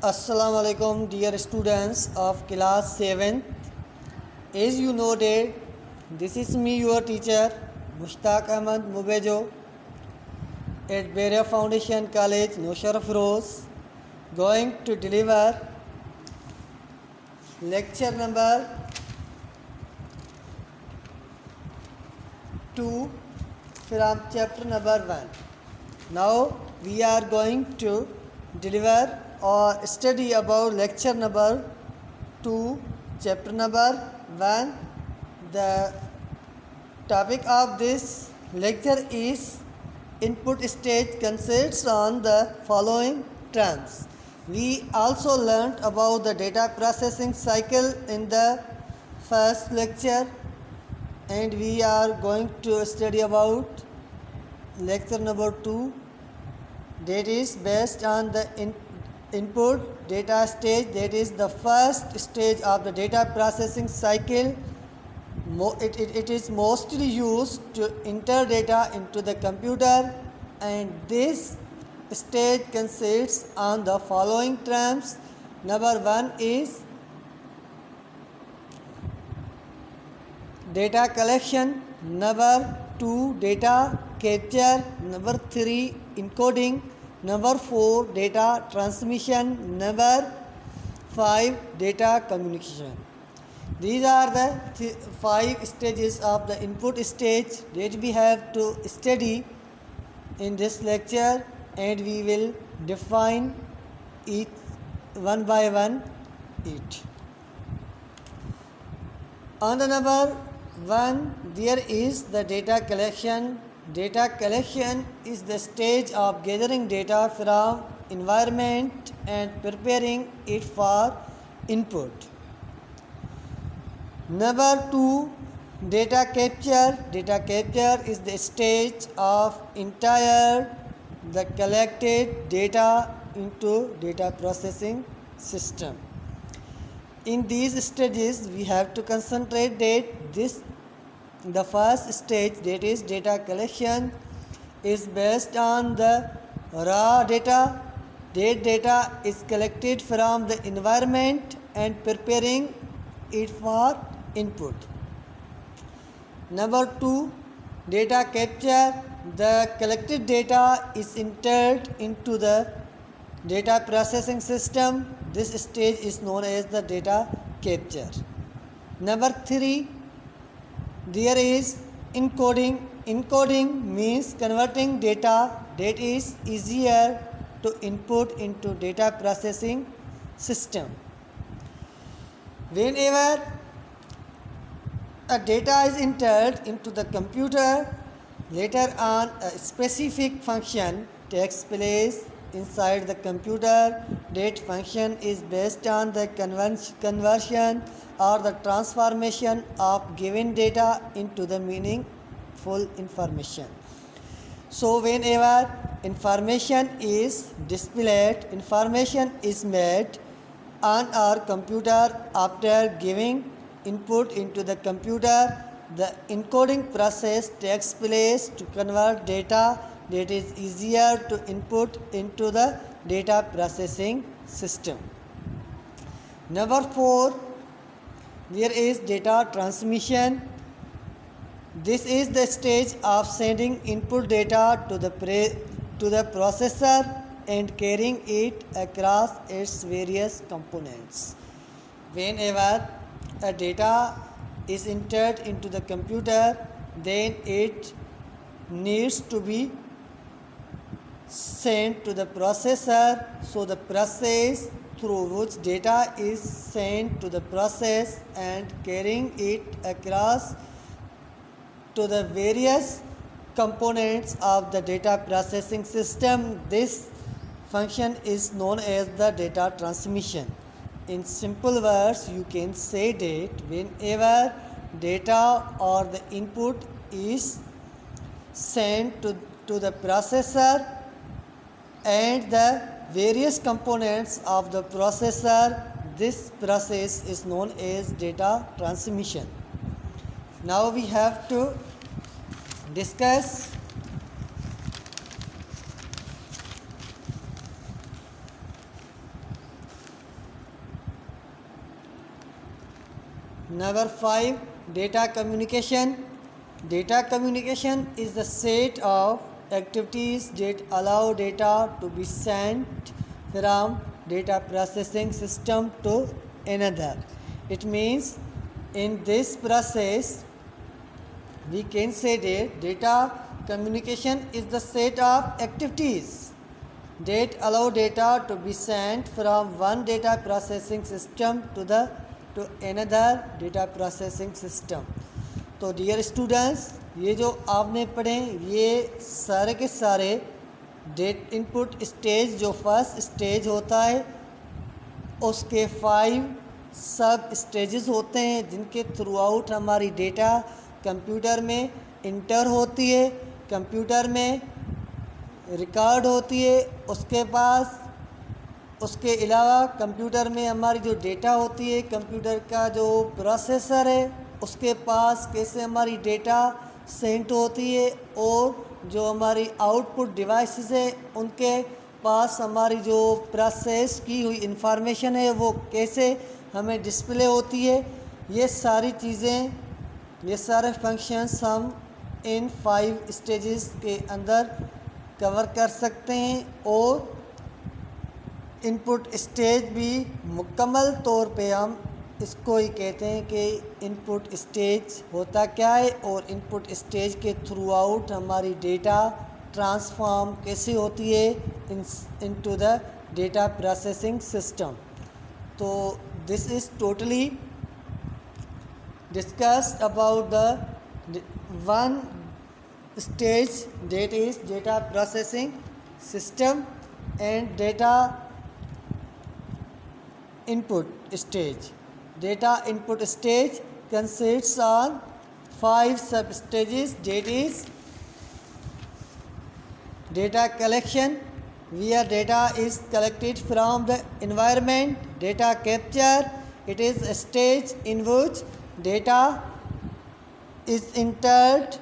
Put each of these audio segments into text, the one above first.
Assalamu alaikum dear students of class 7th. As you know that this is me your teacher Mushtaq Ahmad Mubejo at Beria Foundation College Nosharaf Rose going to deliver lecture number 2 from chapter number 1. Now we are going to deliver or study about lecture number 2 chapter number 1. The topic of this lecture is input stage consists on the following terms. We also learnt about the data processing cycle in the first lecture, and we are going to study about lecture number 2, that is based on the input data stage, that is the first stage of the data processing cycle. It is mostly used to enter data into the computer, and this stage consists on the following terms. Number 1 is data collection, number 2 data capture, number 3 encoding, number 4 data transmission, number 5 data communication. These are the 5 stages of the input stage that we have to study in this lecture, and we will define each one by one each. On the number 1, there is the data collection. Data collection is the stage of gathering data from environment and preparing it for input. Number 2, data capture. Data capture is the stage of entire the collected data into data processing system. In these stages, we have to concentrate that the first stage, that is data collection, is based on the raw data. That data is collected from the environment and preparing it for input. Number 2, data capture. The collected data is entered into the data processing system. This stage is known as the data capture. Number 3, there is encoding. Encoding means converting data that is easier to input into data processing system. Whenever a data is entered into the computer, later on a specific function takes place inside the computer. That function is based on the conversion or the transformation of given data into the meaningful information. So whenever information is displayed, information is made on our computer after giving input into the computer, the encoding process takes place to convert data that is easier to input into the data processing system. Number 4, there is data transmission. This is the stage of sending input data to the processor and carrying it across its various components. Whenever a data is entered into the computer, then it needs to be sent to the processor. So the process through which data is sent to the process and carrying it across to the various components of the data processing system, this function is known as the data transmission. In simple words, you can say that whenever data or the input is sent to the processor and the various components of the processor, this process is known as data transmission. Now we have to discuss Number 5, data communication. Data communication is the set of activities that allow data to be sent from data processing system to another. It means in this process we can say that data communication is the set of activities that allow data to be sent from one data processing system to another data processing system. تو dear students, یہ جو آپ نے پڑھیں یہ سارے کے سارے ان پٹ اسٹیج، جو فرسٹ اسٹیج ہوتا ہے اس کے 5 سب اسٹیجز ہوتے ہیں جن کے تھرو آؤٹ ہماری ڈیٹا کمپیوٹر میں انٹر ہوتی ہے، کمپیوٹر میں ریکارڈ ہوتی ہے. اس کے علاوہ کمپیوٹر میں ہماری جو ڈیٹا ہوتی ہے، کمپیوٹر کا جو پروسیسر ہے اس کے پاس کیسے ہماری ڈیٹا سینٹ ہوتی ہے، اور جو ہماری آؤٹ پٹ ڈیوائسز ہے ان کے پاس ہماری جو پروسیس کی ہوئی انفارمیشن ہے وہ کیسے ہمیں ڈسپلے ہوتی ہے. یہ ساری چیزیں، یہ سارے فنکشنز ہم ان 5 اسٹیجز کے اندر کور کر سکتے ہیں. اور ان پٹ اسٹیج بھی مکمل طور پہ ہم اس کو ہی کہتے ہیں کہ ان پٹ اسٹیج ہوتا کیا ہے، اور ان پٹ اسٹیج کے تھرو آؤٹ ہماری ڈیٹا ٹرانسفارم کیسے ہوتی ہے into the data processing system. تو this is totally discussed about the one stage, that is data processing system and data input stage. Data input stage consists on 5 sub stages, that is data collection, where data is collected from the environment. Data capture, it is a stage in which data is entered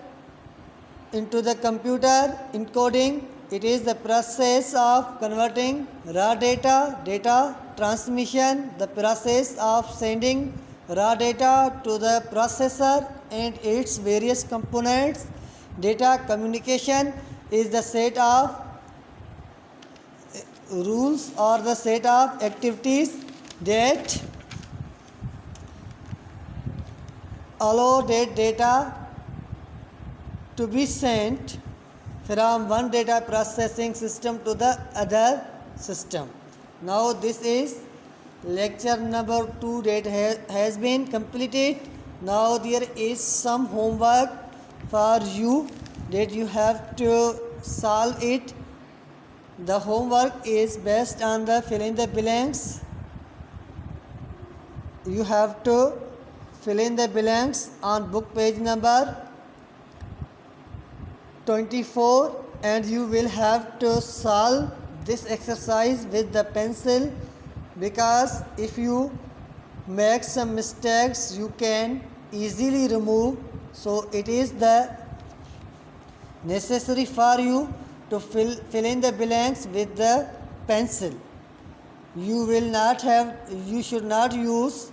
into the computer. Encoding, it is the process of converting raw data transmission, the process of sending raw data to the processor and its various components. Data communication is the set of rules or the set of activities that allow that data to be sent from one data processing system to the other system. Now this is lecture number 2 that has been completed. Now there is some homework for you that you have to solve it. The homework is based on the fill in the blanks. You have to fill in the blanks on book page number 24, and you will have to solve this exercise with the pencil, because if you make some mistakes you can easily remove. So it is the necessary for you to fill in the blanks with the pencil. You should not use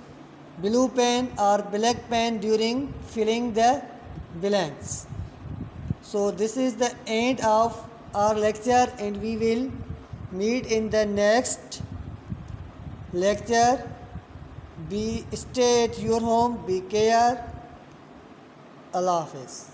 blue pen or black pen during filling the blanks. So this is the end of our lecture, and we will meet in the next lecture. Stay at your home, be care. Allah Hafiz.